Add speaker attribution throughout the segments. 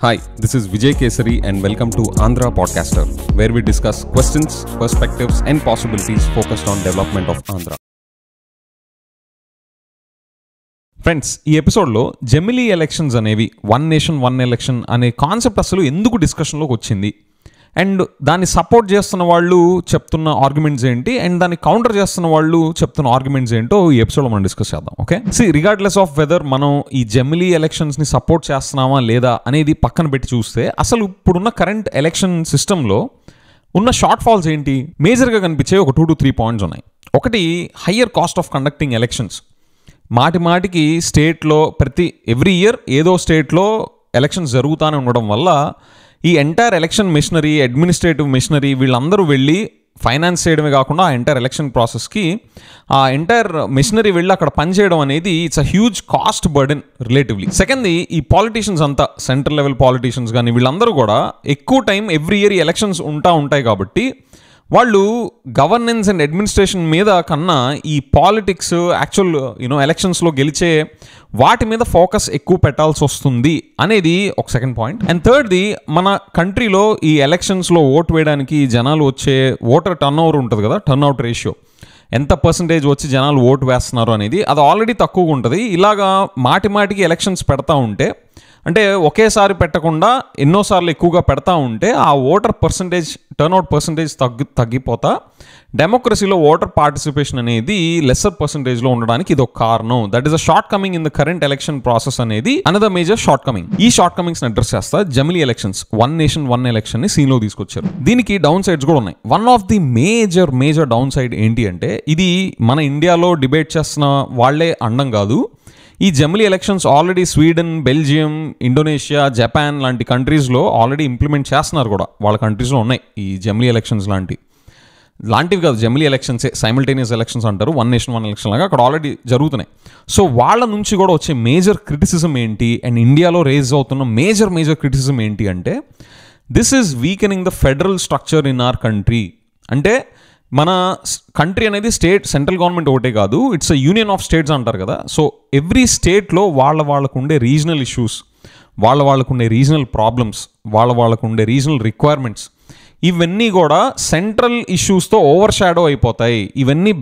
Speaker 1: Hi, this is Vijay Kesari and welcome to Andhra Podcaster, where we discuss questions, perspectives and possibilities focused on development of Andhra. Friends, ఈ ఎపిసోడ్లో జెమిలీ elections అనేవి one nation one election అనే concept అసలు ఎందుకు డిస్కషన్లోకి వచ్చింది and దాన్ని support చేస్తున్న వాళ్ళు చెప్తున్న ఆర్గ్యుమెంట్స్ ఏంటి అండ్ దాన్ని కౌంటర్ చేస్తున్న వాళ్ళు చెప్తున్న ఆర్గ్యుమెంట్స్ ఏంటో ఈ ఎపిసోడ్లో మనం డిస్కస్ చేద్దాం. ఓకే, రిగార్డ్లెస్ ఆఫ్ వెదర్ మనం ఈ జెమిలీ ఎలక్షన్స్ని సపోర్ట్ చేస్తున్నామా లేదా అనేది పక్కన పెట్టి చూస్తే అసలు ఇప్పుడున్న కరెంట్ ఎలక్షన్ సిస్టంలో ఉన్న షార్ట్ ఫాల్స్ ఏంటి మేజర్గా కనిపించే ఒక 2 to 3 పాయింట్స్ ఉన్నాయి. ఒకటి, higher cost of conducting elections. మాటికి స్టేట్లో ఎవ్రీ ఇయర్ ఏదో స్టేట్లో ఎలక్షన్స్ జరుగుతూనే ఉండడం వల్ల ఈ entire election machinery, administrative machinery వీళ్ళందరూ వెళ్ళి ఫైనాన్స్ చేయడమే కాకుండా ఆ ఎంటైర్ ఎలక్షన్ ప్రాసెస్కి ఆ ఎంటైర్ మిషనరీ వెళ్ళి అక్కడ పనిచేయడం అనేది it's a huge cost burden relatively. సెకండ్ది, ఈ పాలిటీషియన్స్ అంతా సెంట్రల్ లెవెల్ పాలిటీషియన్స్ కానీ వీళ్ళందరూ కూడా ఎక్కువ టైం ఎవ్రీ ఇయర్ ఎలక్షన్స్ ఉంటాయి కాబట్టి వాళ్ళు గవర్నెన్స్ అండ్ అడ్మినిస్ట్రేషన్ మీద కన్నా ఈ పాలిటిక్స్ యాక్చువల్ ఎలక్షన్స్లో గెలిచే వాటి మీద ఫోకస్ ఎక్కువ పెట్టాల్సి వస్తుంది అనేది ఒక సెకండ్ పాయింట్. అండ్ థర్డ్ది, మన కంట్రీలో ఈ ఎలక్షన్స్లో ఓటు వేయడానికి జనాలు వచ్చే ఓటర్ టర్న్ ఓవర్ ఉంటుంది కదా, టర్న్ అవుట్ రేషియో ఎంత పర్సంటేజ్ వచ్చి జనాలు ఓటు వేస్తున్నారు అనేది అది ఆల్రెడీ తక్కువగా ఉంటుంది. ఇలాగా మాటికి ఎలక్షన్స్ పెడతా ఉంటే, అంటే ఒకేసారి పెట్టకుండా ఎన్నోసార్లు ఎక్కువగా పెడతా ఉంటే ఆ ఓటర్ పర్సంటేజ్, టర్న్అవుట్ పర్సంటేజ్ తగ్గిపోతా డెమోక్రసీలో ఓటర్ పార్టిసిపేషన్ అనేది లెస్సర్ పర్సంటేజ్లో ఉండడానికి ఇది ఒక కారణం. That is a shortcoming in the current election process అనేది అనదర్ మేజర్ షార్ట్ కమింగ్. ఈ షార్ట్ కమింగ్స్ని అడ్రస్ చేస్తా జెమిలీ ఎలక్షన్స్, వన్ నేషన్ వన్ ఎలక్షన్ని సీన్లో తీసుకొచ్చారు. దీనికి డౌన్ సైడ్స్ కూడా ఉన్నాయి. One of the major downside ఏంటి అంటే, ఇది మన ఇండియాలో డిబేట్ చేస్తున్న వాళ్లే అండం కాదు. ఈ జెమిలీ elections already Sweden, Belgium, Indonesia, Japan లాంటి కంట్రీస్లో ఆల్రెడీ ఇంప్లిమెంట్ చేస్తున్నారు కూడా. వాళ్ళ కంట్రీస్లో ఉన్నాయి ఈ జెమిలీ ఎలక్షన్స్ లాంటివి కాదు, జెమిలీ ఎలక్షన్సే, సైమల్టేనియస్ ఎలక్షన్స్ అంటారు, వన్ నేషన్ వన్ ఎలక్షన్ లాగా అక్కడ ఆల్రెడీ జరుగుతున్నాయి. సో వాళ్ళ నుంచి కూడా వచ్చే మేజర్ క్రిటిసిజం ఏంటి అండ్ ఇండియాలో రేజ్ అవుతున్న మేజర్ క్రిటిసిజం ఏంటి అంటే, this is weakening the federal structure in our country. అంటే మన కంట్రీ అనేది స్టేట్, సెంట్రల్ గవర్నమెంట్ ఒకటే కాదు, it's a union of states అంటారు కదా. సో ఎవ్రీ స్టేట్లో వాళ్ళకు ఉండే రీజనల్ ఇష్యూస్, వాళ్ళకు ఉండే రీజనల్ ప్రాబ్లమ్స్, వాళ్ళకు ఉండే రీజనల్ రిక్వైర్మెంట్స్, ఇవన్నీ కూడా సెంట్రల్ ఇష్యూస్తో ఓవర్ షాడో అయిపోతాయి. ఇవన్నీ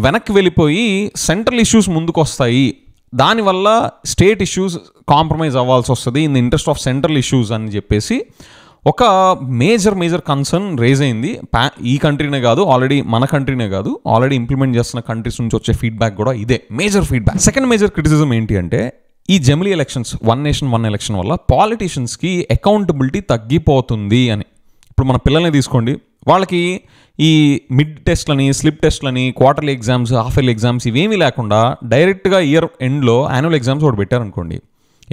Speaker 1: వెనక్కి వెళ్ళిపోయి సెంట్రల్ ఇష్యూస్ ముందుకు వస్తాయి. దానివల్ల స్టేట్ ఇష్యూస్ కాంప్రమైజ్ అవ్వాల్సి వస్తుంది in the interest of central issues అని చెప్పేసి ఒక మేజర్ కన్సర్న్ రేజ్ అయింది. ఈ కంట్రీనే కాదు, మన కంట్రీనే కాదు, ఆల్రెడీ ఇంప్లిమెంట్ చేస్తున్న కంట్రీస్ నుంచి వచ్చే ఫీడ్బ్యాక్ కూడా ఇదే major feedback. Second major criticism ఏంటి అంటే, ఈ జెమిలీ elections, one nation one election వల్ల పాలిటీషియన్స్కి అకౌంటబిలిటీ తగ్గిపోతుంది అని. ఇప్పుడు మన పిల్లల్ని తీసుకోండి, వాళ్ళకి ఈ మిడ్ టెస్ట్లని, స్లిప్ టెస్ట్లని, quarterly exams, half yearly exams ఇవేమీ లేకుండా డైరెక్ట్గా ఇయర్ ఎండ్లో యాన్యువల్ ఎగ్జామ్స్ ఒకటి పెట్టారనుకోండి,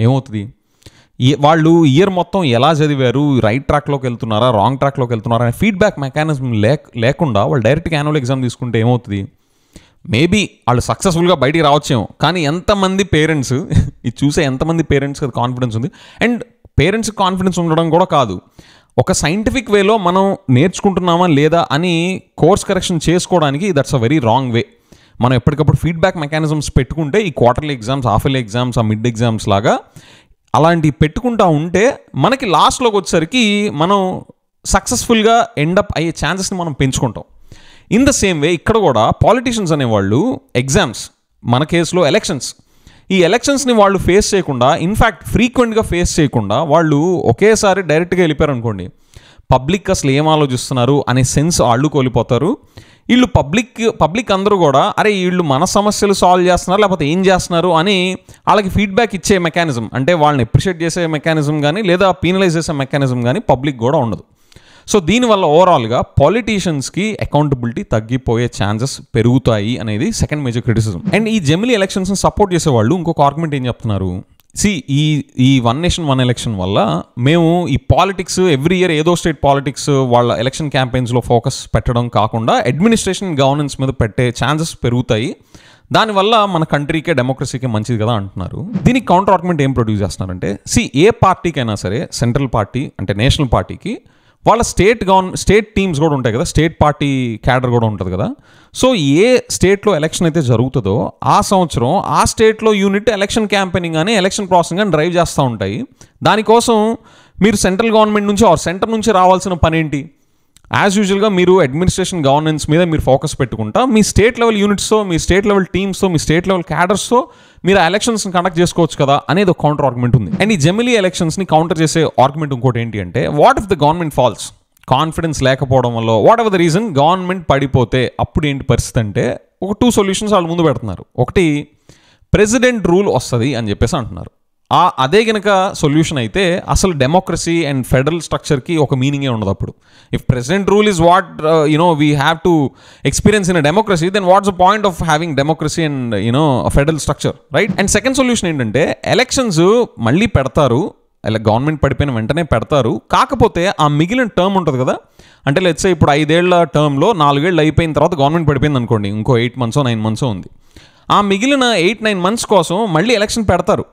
Speaker 1: ఏమవుతుంది? వాళ్ళు ఇయర్ మొత్తం ఎలా చదివారు, రైట్ ట్రాక్లోకి వెళ్తున్నారా, రాంగ్ ట్రాక్లోకి వెళ్తున్నారా అనే ఫీడ్బ్యాక్ మెకానిజం లేకుండా వాళ్ళు డైరెక్ట్గా యాన్యువల్ ఎగ్జామ్ తీసుకుంటే ఏమవుతుంది? మేబీ వాళ్ళు సక్సెస్ఫుల్గా బయటికి రావచ్చేమో, కానీ ఎంతమంది పేరెంట్స్ ఇది చూసే ఎంతమంది పేరెంట్స్కి అది కాన్ఫిడెన్స్ ఉంది? అండ్ పేరెంట్స్కి కాన్ఫిడెన్స్ ఉండడం కూడా కాదు, ఒక సైంటిఫిక్ వేలో మనం నేర్చుకుంటున్నామా లేదా అని కోర్స్ కరెక్షన్ చేసుకోవడానికి that's a very wrong way. మనం ఎప్పటికప్పుడు ఫీడ్బ్యాక్ మెకానిజమ్స్ పెట్టుకుంటే ఈ quarterly exams, half yearly exams, ఆ మిడ్ ఎగ్జామ్స్ లాగా అలాంటివి పెట్టుకుంటా ఉంటే మనకి లాస్ట్లోకి వచ్చేసరికి మనం సక్సెస్ఫుల్గా ఎండప్ అయ్యే ఛాన్సెస్ని మనం పెంచుకుంటాం. ఇన్ ద సేమ్ వే ఇక్కడ కూడా పాలిటీషియన్స్ అనేవాళ్ళు ఎగ్జామ్స్, మన కేసులో ఎలక్షన్స్, ఈ ఎలక్షన్స్ని వాళ్ళు ఫేస్ చేయకుండా, ఇన్ఫ్యాక్ట్ ఫ్రీక్వెంట్గా ఫేస్ చేయకుండా వాళ్ళు ఒకేసారి డైరెక్ట్గా వెళ్ళిపోయారు అనుకోండి, పబ్లిక్ అసలు ఏం ఆలోచిస్తున్నారు అనే సెన్స్ వాళ్ళు కోల్పోతారు. వీళ్ళు పబ్లిక్ అందరూ కూడా అరే వీళ్ళు మన సమస్యలు సాల్వ్ చేస్తున్నారు లేకపోతే ఏం చేస్తున్నారు అని వాళ్ళకి ఫీడ్బ్యాక్ ఇచ్చే మెకానిజం, అంటే వాళ్ళని అప్రిషియేట్ చేసే మెకానిజం కానీ లేదా పీనలైజ్ చేసే మెకానిజం కానీ పబ్లిక్ కూడా ఉండదు. సో దీనివల్ల ఓవరాల్గా పాలిటీషియన్స్కి అకౌంటబిలిటీ తగ్గిపోయే ఛాన్సెస్ పెరుగుతాయి అనేది సెకండ్ మేజర్ క్రిటిసిజం. అండ్ ఈ జెమిలీ ఎలక్షన్స్ని సపోర్ట్ చేసేవాళ్ళు ఇంకొక ఆర్గ్యుమెంట్ ఏం చెప్తున్నారు, ఈ వన్ నేషన్ వన్ ఎలక్షన్ వల్ల మేము ఈ పాలిటిక్స్ ఎవ్రీ ఇయర్ ఏదో స్టేట్ పాలిటిక్స్ వాళ్ళ ఎలక్షన్ క్యాంపెయిన్స్లో ఫోకస్ పెట్టడం కాకుండా అడ్మినిస్ట్రేషన్, గవర్నెన్స్ మీద పెట్టే ఛాన్సెస్ పెరుగుతాయి, దానివల్ల మన కంట్రీకే, డెమోక్రసీకే మంచిది కదా అంటున్నారు. దీనికి కౌంటర్ ఆర్గ్యుమెంట్ ఏం ప్రొడ్యూస్ చేస్తున్నారంటే, ఏ పార్టీకైనా సరే, సెంట్రల్ పార్టీ అంటే నేషనల్ పార్టీకి వాళ్ళ స్టేట్ టీమ్స్ కూడా ఉంటాయి కదా, స్టేట్ పార్టీ క్యాడర్ కూడా ఉంటుంది కదా. సో ఏ స్టేట్లో ఎలక్షన్ అయితే జరుగుతుందో ఆ సంవత్సరం ఆ స్టేట్లో యూనిట్ ఎలక్షన్ క్యాంపెయినింగ్ కానీ ఎలక్షన్ ప్రాసెసింగ్ కానీ డ్రైవ్ చేస్తూ ఉంటాయి. దానికోసం మీరు సెంట్రల్ గవర్నమెంట్ నుంచి ఆర్ సెంటర్ నుంచి రావాల్సిన పని ఏంటి? యాజ్ యూజువల్గా మీరు అడ్మినిస్ట్రేషన్ గవర్నెన్స్ మీద మీరు ఫోకస్ పెట్టుకుంటా మీ స్టేట్ లెవెల్ యూనిట్స్తో, మీ స్టేట్ లెవెల్ టీమ్స్తో, మీ స్టేట్ లెవెల్ క్యాడర్స్తో మీరు ఆ ఎలక్షన్స్ని కండక్ట్ చేసుకోవచ్చు కదా అనేది ఒక కౌంటర్ ఆర్గ్యుమెంట్ ఉంది. అండ్ ఈ జమిలీ ఎలక్షన్స్ని కౌంటర్ చేసే ఆర్గ్యుమెంట్ ఇంకోటి ఏంటి అంటే, what if the government falls? Confidence లేకపోవడం వల్ల whatever the reason government పడిపోతే అప్పుడు ఏంటి పరిస్థితి అంటే, ఒక 2 సొల్యూషన్స్ వాళ్ళు ముందు పెడుతున్నారు. ఒకటి, ప్రెసిడెంట్ రూల్ వస్తుంది అని చెప్పేసి అంటున్నారు. అదే కనుక సొల్యూషన్ అయితే అసలు డెమోక్రసీ అండ్ ఫెడరల్ స్ట్రక్చర్కి ఒక మీనింగే ఉండదు. అప్పుడు if president rule is what we have to experience in a democracy, then what's the point of having democracy and federal structure, right? And second solution ఏంటంటే, ఎలక్షన్స్ మళ్ళీ పెడతారు, government పడిపోయిన వెంటనే పెడతారు. కాకపోతే ఆ మిగిలిన టర్మ్ ఉంటుంది కదా, అంటే లెట్స్ సే ఇప్పుడు 5 ఏళ్ల టర్మ్లో 4 ఏళ్ళు అయిపోయిన తర్వాత గవర్నమెంట్ పడిపోయింది అనుకోండి, ఇంకో 8 months 9 months ఉంది. ఆ మిగిలిన 8-9 months కోసం మళ్ళీ ఎలక్షన్ పెడతారు.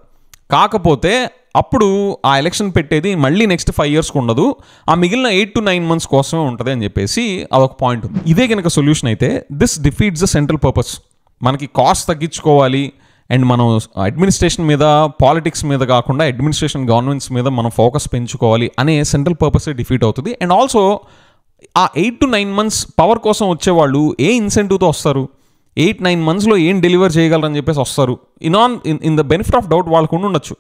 Speaker 1: కాకపోతే అప్పుడు ఆ ఎలక్షన్ పెట్టేది మళ్ళీ నెక్స్ట్ 5 yearsకి ఉండదు, ఆ మిగిలిన 8-9 months కోసమే ఉంటుంది అని చెప్పేసి అదొక పాయింట్ ఉంది. ఇదే కనుక సొల్యూషన్ అయితే this defeats the central purpose. మనకి కాస్ట్ తగ్గించుకోవాలి అండ్ మనం అడ్మినిస్ట్రేషన్ మీద, పాలిటిక్స్ మీద కాకుండా అడ్మినిస్ట్రేషన్ గవర్నమెంట్స్ మీద మనం ఫోకస్ పెంచుకోవాలి అనే సెంట్రల్ పర్పసే డిఫీట్ అవుతుంది. అండ్ ఆల్సో ఆ 8-9 months పవర్ కోసం వచ్చేవాళ్ళు ఏ ఇన్సెంటివ్తో వస్తారు? 8-9 monthsలో ఏం డెలివర్ చేయగలరని చెప్పేసి వస్తారు. In the benefit of doubt వాళ్ళకు ఉండొచ్చు,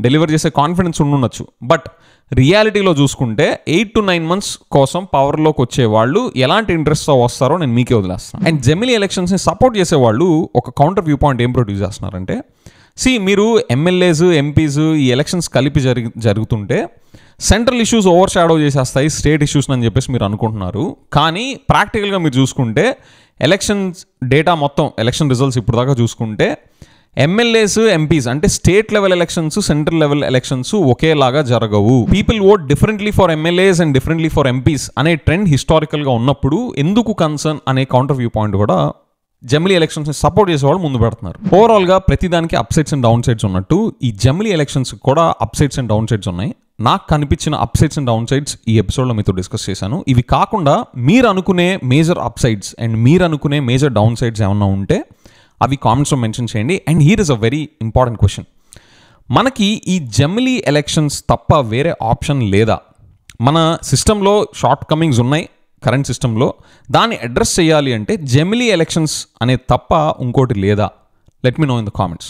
Speaker 1: డెలివర్ చేసే కాన్ఫిడెన్స్ ఉండొచ్చు. బట్ రియాలిటీలో చూసుకుంటే 8-9 months కోసం పవర్లోకి వచ్చేవాళ్ళు ఎలాంటి ఇంట్రెస్ట్తో వస్తారో నేను మీకే వదిలేస్తాను. అండ్ జమిలీ ఎలక్షన్స్ని సపోర్ట్ చేసేవాళ్ళు ఒక కౌంటర్ వ్యూ పాయింట్ ఏం ప్రొడ్యూస్ చేస్తున్నారంటే, మీరు ఎమ్మెల్యేస్, ఎంపీస్ ఈ ఎలక్షన్స్ కలిపి జరుగుతుంటే సెంట్రల్ ఇష్యూస్ ఓవర్ షాడో చేసేస్తాయి స్టేట్ ఇష్యూస్ అని చెప్పేసి మీరు అనుకుంటున్నారు. కానీ ప్రాక్టికల్గా మీరు చూసుకుంటే ఎలక్షన్స్ డేటా మొత్తం, ఎలక్షన్ రిజల్ట్స్ ఇప్పుడు దాకా చూసుకుంటే ఎమ్మెల్యేస్, ఎంపీస్ అంటే state level elections, central level elections ఒకేలాగా జరగవు. People vote differently for MLAs and differently for MPs అనే ట్రెండ్ హిస్టారికల్గా ఉన్నప్పుడు ఎందుకు కన్సర్న్ అనే కౌంటర్ వ్యూ పాయింట్ కూడా జమిలీ ఎలక్షన్స్ని సపోర్ట్ చేసేవాళ్ళు ముందు పెడుతున్నారు. ఓవరాల్గా ప్రతిదానికి అప్సైడ్స్ అండ్ డౌన్ సైడ్స్ ఉన్నట్టు ఈ జమిలీ ఎలక్షన్స్ కూడా అప్సైడ్స్ అండ్ డౌన్ సైడ్స్ ఉన్నాయి. నాకు కనిపించిన అప్సైడ్స్ అండ్ డౌన్ సైడ్స్ ఈ ఎపిసోడ్లో మీతో డిస్కస్ చేశాను. ఇవి కాకుండా మీరు అనుకునే మేజర్ అప్సైడ్స్ అండ్ మీరు అనుకునే మేజర్ డౌన్ సైడ్స్ ఏమన్నా ఉంటే అవి కామెంట్స్లో మెన్షన్ చేయండి. And here is a very important question, మనకి ఈ జమిలీ ఎలక్షన్స్ తప్ప వేరే ఆప్షన్ లేదా? మన సిస్టంలో షార్ట్ కమింగ్స్ ఉన్నాయి కరెంట్ సిస్టంలో, దాన్ని అడ్రస్ చేయాలి అంటే జమిలీ ఎలక్షన్స్ అనే తప్ప ఇంకోటి లేదా? Let me know in the comments.